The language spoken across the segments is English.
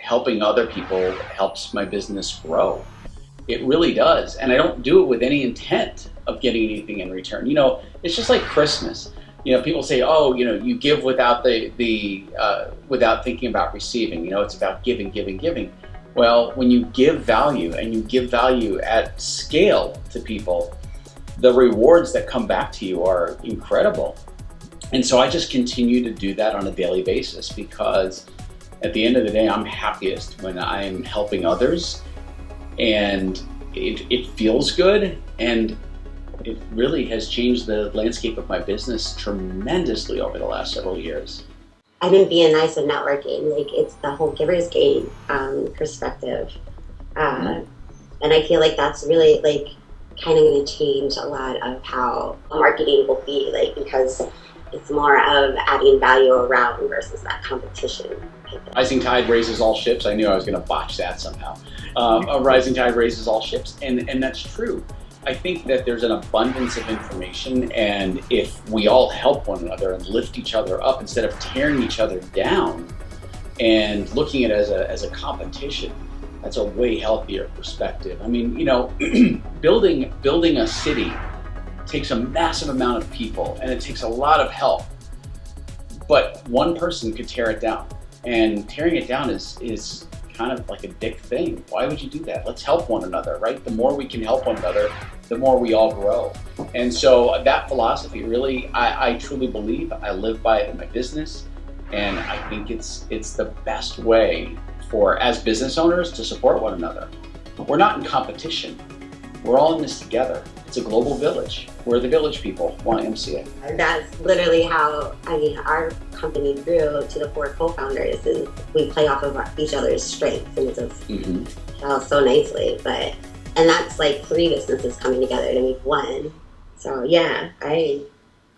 helping other people helps my business grow. It really does. And I don't do it with any intent of getting anything in return. You know, it's just like Christmas. You know, people say, oh, you know, you give without without thinking about receiving. You know, it's about giving, giving, giving. Well, when you give value and you give value at scale to people, the rewards that come back to you are incredible. And so I just continue to do that on a daily basis, because at the end of the day, I'm happiest when I'm helping others, and it feels good, and it really has changed the landscape of my business tremendously over the last several years. I think being nice with networking, like it's the whole giver's gain perspective. And I feel like that's really like kind of going to change a lot of how marketing will be, like, because it's more of adding value around versus that competition. Rising tide raises all ships. I knew I was going to botch that somehow. A rising tide raises all ships, and that's true. I think that there's an abundance of information, and if we all help one another and lift each other up instead of tearing each other down and looking at it as a competition, that's a way healthier perspective. I mean, you know, building a city takes a massive amount of people, and it takes a lot of help. But one person could tear it down, and tearing it down is kind of like a dick thing. Why would you do that? Let's help one another, right? The more we can help one another, the more we all grow. And so that philosophy, really, I truly believe, I live by it in my business, and I think it's the best way for, as business owners, to support one another. We're not in competition. We're all in this together. It's a global village. We're the village people, YMCA. That's literally how, I mean, our company grew to the 4 co-founders, and we play off of each other's strengths, and it just felt so nicely. And that's like 3 businesses coming together to make one. So yeah, I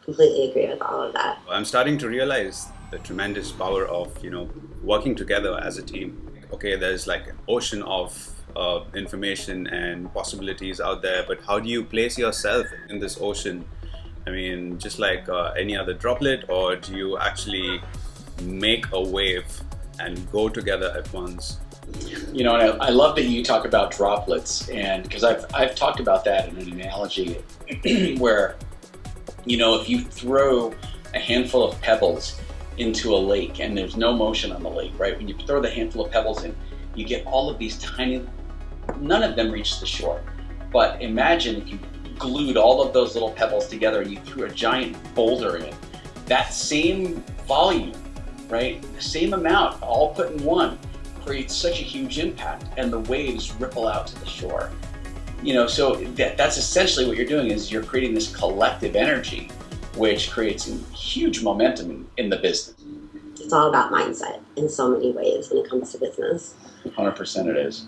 completely agree with all of that. I'm starting to realize the tremendous power of, you know, working together as a team. Okay, there's like an ocean of information and possibilities out there, but how do you place yourself in this ocean? I mean, just like any other droplet, or do you actually make a wave and go together at once? You know, and I love that you talk about droplets, and because I've talked about that in an analogy where, you know, if you throw a handful of pebbles into a lake and there's no motion on the lake, right? When you throw the handful of pebbles in, you get all of these tiny, none of them reach the shore. But imagine if you glued all of those little pebbles together and you threw a giant boulder in. That same volume, right? The same amount, all put in one, creates such a huge impact, and the waves ripple out to the shore. You know, so that's essentially what you're doing, is you're creating this collective energy, which creates huge momentum in the business. It's all about mindset in so many ways when it comes to business. 100% it is.